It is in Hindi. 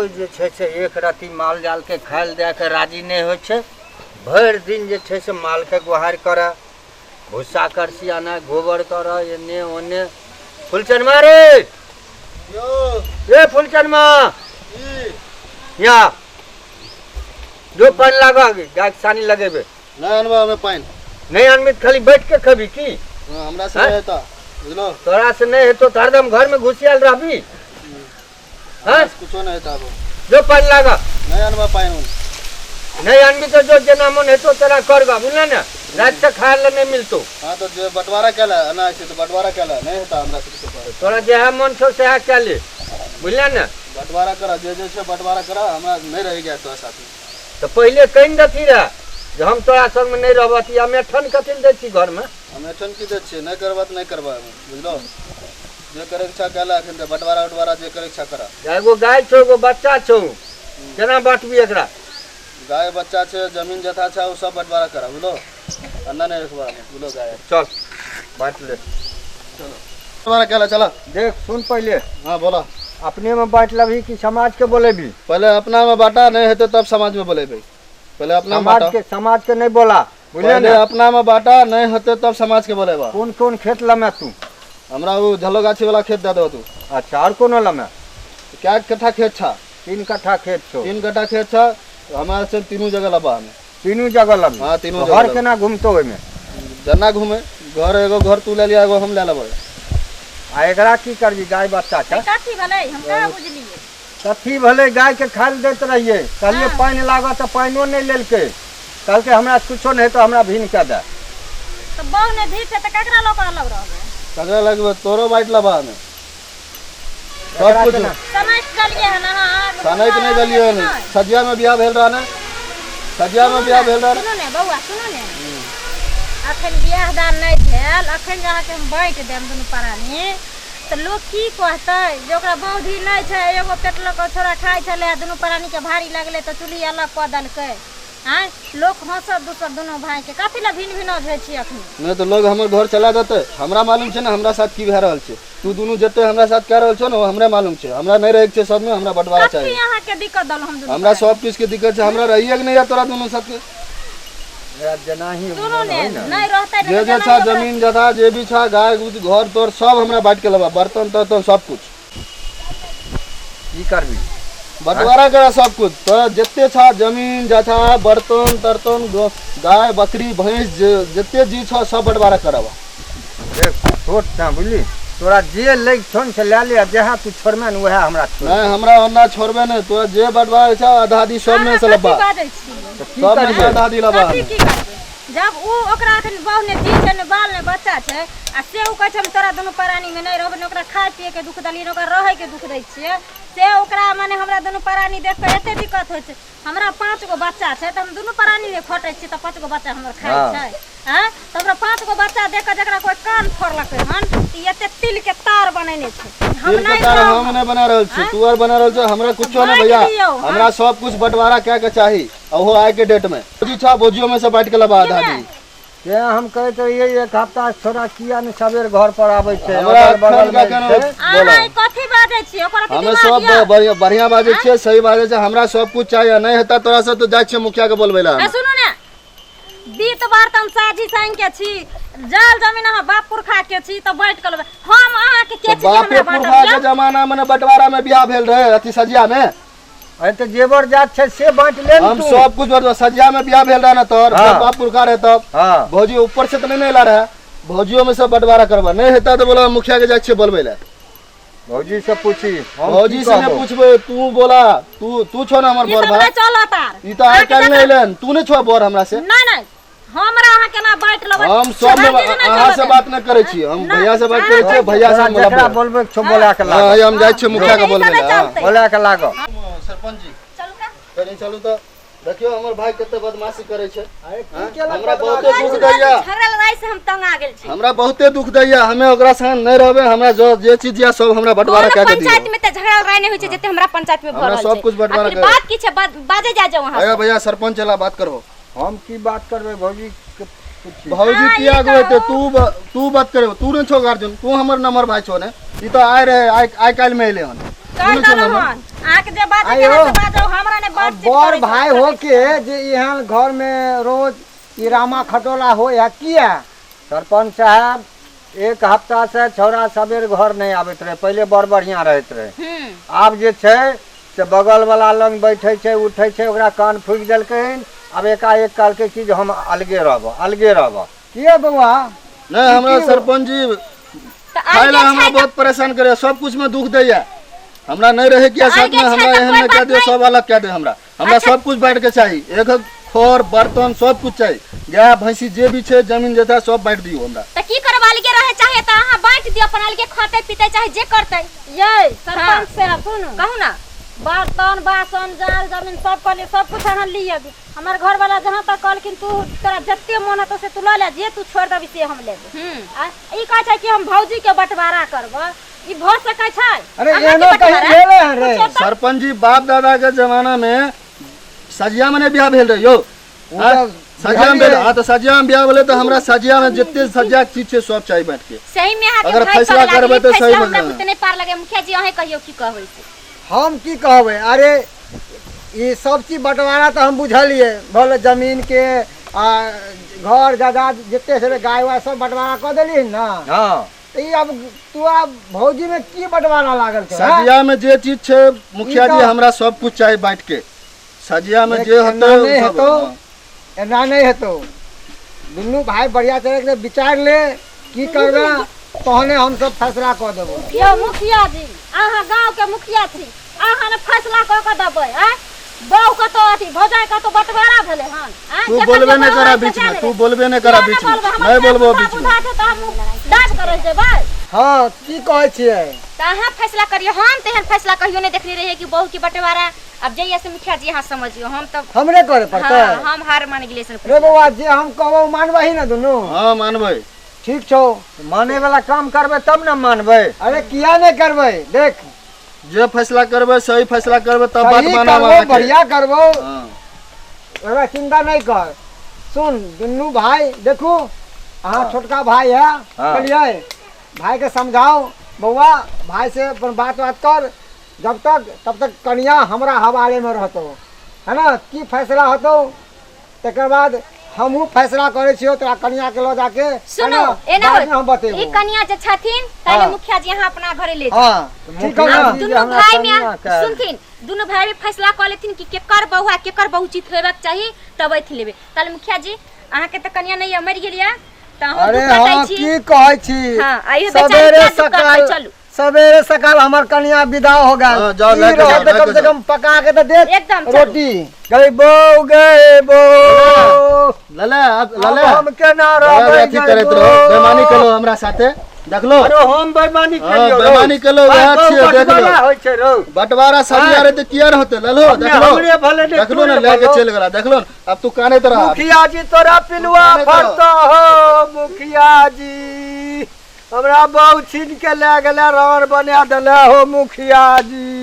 कोई जे छै से एक रत्ती माल जाल के खायल दे के राजी नहीं होइ छै। भर दिन जे छै से माल के गुहार करे, भूसा करसी आना, गोबर करे, एने ओने। फुलचनमा रे यो ए फुलचनमा यहाँ जो पानी लगा गाय के सानी लगेबे। नहीं अनबा में पानी नहीं आनबे खाली बैठ के खबी की हमरा से हाँ? रहता बुझलो तोरा से नहीं है तो हरदम घर में घुसियाल रहबी। हाँ? कुछ नहीं था वो जो पानी लगा नहीं अनबा पानी नहीं आनबी तो जो जना मन है तो तेरा करगा बुझल ना, रात से खाए ला नहीं मिलतो। हाँ तो जो बंटवारा केला अनाज से तो बंटवारा केला नहीं होता हमरा से कुछ पास तोरा जहाँ मन छो सह क्या ले बुझल ना। बंटवारा करा जे से बंटवारा करा हमरा नहीं रह गया तो साथ में। तो पहले कहीं दथी रह जो हम तोरा संग में नहीं रहबती हमें ठन कथिल दे छी घर में। हमें ठन की दे छी नहीं करबा तो नहीं करबा बुझलो जे करे इच्छा केला अखन तो बंटवारा उटवारा जे करे इच्छा करा। एगो गाय छो एगो बच्चा छो केना बांटबी एकरा। गाय बच्चा छे जमीन जथा छे वो सब बंटवारा करा बुझलो अन्ना नहीं रखबा बुझलो गाय चल बांट ले चलो बंटवारा केला चला देख सुन पहले हाँ बोला अपने में बांट लबी कि समाज के बोलेबी। पहले अपना में बांटा नहीं है तो तब समाज में बोले भाई पहले अपना में बांटा समाज के नहीं बोला बुझले पहले ना। अपना में बांटा नहीं होते तब समाज के बोले बा कौन कौन खेत लमे तू। हमरा वो झलो गाछी वाला खेत दे दो तू अच्छा और कौन लमे। क्या कट्ठा खेत छा 3 कट्ठा खेत छो 3 कट्ठा खेत छा हमारे से तीनों जगह लबा हमें तीनों जगह लमे। हाँ तीनों तो जगह घर लबा। केना घूमतो ओय में जना घूमे घर एगो घर तू ले लिया एगो हम ले लेबै आ एकरा की करबी गाय बच्चा का कथी भले हम का बुझलिए कथी भले गाय के खाल देत रहिए कहलिए हाँ। पानी लागत तो पानियो नहीं लेलके कहलके हमरा कुछो नहीं तो हमरा भीन के दे। तो बहु ने धी से त ककरा लोग अलग रहबे ककरा लगबे तोरो बाइट लबा हमें सब एकरा कुछ केना? समझ गलिए है ना हां सनैत नहीं गलिए ने सजिया में बियाह भेल रहा ने सजिया में बियाह भेल रहा सुनो ने बौआ सुनो ने अखन बियाह दान नहीं भेल अखन जहाँ के हम बैठ देम दुनू प्राणी तो लोग की कहते जे ओकरा बौधी नहीं छै एगो पेटलो के छोरा खाइ छले दुनू प्राणी के भारी लगले तो चुली अलग कऽ देलकै। हाँ लोग हंसत दूसर दोनों भाई के कथी ला भिन भिन होइ छी अखन। नहीं तो लोग हमर घर चला देते हमरा मालूम छे ना हमरा साथ की भे रहल छे तू दोनों जते हमरा साथ कह रहल छो ना हमरे मालूम छे हमरा नहीं रहे के सब में हमरा बंटवारा कथी चाहिए यहाँ के दिक्कत दल हम दुनू हमरा सब चीज के दिक्कत छे हमरा रहिए के नहीं है तोरा दोनों साथ के जना ही सुनो ने नहीं रहते जे जे छा जमीन जथा जे भी छा गाय दूध घर तोर सब हमरा बांट के लबा बर्तन तर्तन सब कुछ की करबी बंटवारा करा सब कुछ तोरा जते छा जमीन जथा बर्तन तर्तन गाय बकरी भैंस जते जी छा सब बंटवारा करावा देख छोट ना बुझली तोरा जे लैग छोन से ले ले जहाँ तू छोड़मे न वह हमरा छोड़। नहीं हमरा ओना छोड़बे नहीं तोरा जे बंटवारा छा आधा आधी सब में से लबा सब में से आधा आधी लबा कथी की करबे जब ऊ ओकरा अखन बहु ने दी छै ने बाल ने बच्चा छै आ से ऊ कहै छै हम तोरा दुनू प्राणी में नहीं रहबे ने ओकरा खाय पिए के दुख दलिए ओकरा रहे के दुख दै छियै से ओकरा माने हमरा दुनू प्राणी देख के एते दिक्कत होइ छै। हमरा 5 गो बच्चा छै त हम दुनू प्राणी ने खटै छी त 5 गो बच्चा हमर खाय छै। हां त हमरा 5 गो बच्चा देख के जकरा कोई कान फोड़लकै हन त एते तिल के तार बनेने छै हम नहीं हम नहीं बना रहल छी तू और बना रहल छ हमरा कुछो नहीं भैया हमरा सब कुछ बंटवारा क्या के चाही ओहो आए के डेट में बोझी छा बोझियों में से बांट के लबा आधा आधी ये हम कहते रहिए एक हफ्ता छोड़ा किया ने सवेर घर पर आबै छै हमरा अगल बगल का में केना छै। बोला आइ कथी बाजै छी ओकरा हमें सब बढ़िया बाजे छे सही बाजे छे हमरा सब कुछ चाहिए नहीं हेता तोरा से तो जाय छे मुखिया के बोलबेला ए सुनु ने बीत बार तम साजी संग के छी जल जमीन हम बाप पुरखा के छी त बैठ के लेबै हम अहाँ के के छी बापे पुरखा के जमाना में बंटवारा में बियाह भेल रहे अति सजिया में अरे तो जेवर जात छै से बांट ले हम सब कुछ सजिया में बियाह भेल रहा ना तोर हाँ। बाप पुरखा रहे तब हाँ भौजी ऊपर से तो नहीं ला रहा भौजियों में सब बंटवारा करवा नहीं हेता तो बोला मुखिया के जाके बोलबेला भौजी से पूछी भौजी से ने पूछबे तू बोला तू छो ना हमर बर भाई चल तार ई तो आइ काल नहीं लेन तू ने छो बर हमरा से नहीं नहीं हमरा अहाँ केना बैठ लेबै हम सब में अहाँ से बात न करे छी हम भैया से बात करे छी भैया से हम जकरा बोलबे छो बोला के लाग हां हम जाय छी मुखिया के बोलबेला बोला के लागो सरपंच जी चलू का कनी चलू तो देखियो हमर भाई कते बदमाशी करे छै केला हमरा बहुते दुख दैया झगड़ा लड़ाई से हम तंग आ गेल छी हमरा बहुते दुख दैया हमें ओकरा संग नहीं रहबे हमरा जे चीज या सब हमरा बंटवारा के दियो पंचायत में त झगड़ा लड़ाई नहीं होय छै जते हमरा पंचायत में भऽ हमरा रहल छै सब कुछ बंटवारा आखिर बात की छै बाजे जा जाओ वहां आया भैया सरपंच ला बात करो हम की बात करबे भौजी के पूछी भौजी की आगे होते तू बात करे तू ने छो गार्जियन तू हमर नंबर भाई छो ने ई तो आए रहे आइ काल में एले हन कह सुनो दलो ना। हन आके जे बात आयो। के बाजो हमरा ने बात बड़ भाई हो के जे यहाँ घर में रोज ई रामा खटोला हो या किया सरपंच साहब एक हफ्ता से छौड़ा सबेर घर नहीं आबैत रहे, पहले बड़ बढ़िया रहत रहे। आब जे छै से बगल वाला लंग बैठे छै उठे छै, ओकरा कान फूकि देलकै। अब एकाएक कहलकै कि जे हम अलगे रहब। किए बउआ नहीं हमरा सरपंच जी खाए ला हमरा बहुत परेशान करे, सब कुछ में दुख दैया। हमरा नहीं रहे किया साथ में, हमरा एहन में क्या दे, सब अलग क्या दे। हमरा सब कुछ बांट के चाहिए, एक खोर बर्तन सब कुछ चाहिए। गाय भैंसी जे भी छे जमीन जथा सब बांट दियो हमरा। त की करब अलगे रहे चाहे त अहाँ बांट दियो, अपन अलगे खाते पीते चाहे जे करते। ये सरपंच साहब सुनो, कहू ना बर्तन बासन जाल जमीन सब कहले सब कुछ अहाँ लिए। हमार घर वाला जहां तक कहलखिन तू तोरा जत्ते मन तो से तू ल ले, जे तू छोड़ दबी से हम लेबे। ई कह छै कि हम भौजी के बंटवारा करब, ई भ सकै छै? अरे एनो कहीं लेले हैं रे। सरपंच जी बाप दादा के जमाना में सजिया में ब्याह भेल रहे यो। सजिया में भेल, तो सजिया में ब्याह बोले तो हमरा सजिया में जितने सजिया चीज छे सब चाहिए बैठ के। सही में हां अगर फैसला करबे तो सही हमरा बता। कुतने पार लगे। मुखिया जी अहे कहियो की कहबै से? हम की कहबे, अरे ये सब चीज बंटवारा तो हम बुझलिए, भले जमीन के घर जायदाद जितने से गाय वाय सब बंटवारा कर देली ना। हाँ ई अब तू अब भौजी में की बंटवारा लागल छै? सजिया में जे चीज छे मुखिया जी हमरा सब कुछ चाहिए बैठ के। सजिया में जे हेतो एना नहीं हेतो। दुनू भाई बढ़िया तरह से विचार ले की करबे, तहने हम सब फैसला कर देबो। यो मुखिया जी अहाँ गांव के मुखिया छी, अहाँ ने फैसला क के देबै। बहु का तो अथी भौजाई का तो बंटवारा भेले हन। तू बोलबे नहीं करा बीच में, तू बोलबे नहीं करा बीच में, नहीं बोलबो बीच में। दाज करे जेबै हाँ की कहै छियै? त अहाँ फैसला करियो, हम तेहन फैसला कहियो नहीं देखने रहिए कि बहु की बंटवारा। अब जइया से मुखिया जी यहाँ समझियो, हम तब हमरे करे पड़तै। हाँ, हम हार मान गेलिए सन। रे बउआ जे हम कहबो मानबही ना दुनू? हाँ मानबै। ठीक छौ, माने वाला काम करबे तब न मानबे। अरे किया नहीं करबे? देख जे फैसला करबे सही फैसला करबे तब बात सही मानबो। करबो, बढ़िया करबो, हाँ। अरे चिंता नहीं कर। सुन दुनू भाई देखू, अहाँ छोटका भाई है, चलिए भाई के समझाओ। बउआ भाई से अपन बात कर, जब तक तब तक कन्या हमरा हवाले में रहतो है ना। की फैसला होतो तकर बाद हमहू फैसला करे छियो, तोरा कन्या के लो जाके सुनो एना हम बतेबो। ई कन्या जे छथिन ताले मुखिया जी यहाँ अपना घरे ले हाँ ठीक है ना। दुनु भाई में सुनथिन, दुनु भाई में फैसला कर लेथिन कि केकर बहुआ केकर बहु चित हेबाक चाहिए, तब अथि लेबे। ताले मुखिया जी अहाँ के त कन्या नहीं मर गेलिया त हम अरे दुख कटै हाँ छी। की कहै छी? हां आइयो सवेरे बेचारी सकाल चलू सवेरे सकाल हमर कन्या विदा हो गया। हाँ, जाओ लेके जाओ, कम से लेके कम पका के तो दे एकदम चलू। रोटी। गई बो लले लले हम केना लले अथी करैत रहो, बेईमानी कलो हमरा साथे देखलो। अरे हम बेईमानी हाँ, करियो। बेईमानी कलो वह छिए देख लो। होय छै रो बंटवारा सरिया रे त किया रहते ललो देखलो। हमरे भले ने देखलो ना लेके चल गला देखलो। अब तू काने तरह मुखिया जी तोरा पिलुआ फरता हो। मुखिया जी हमरा बहु छीन के ले गेले, रवर बना देले हो मुखिया जी।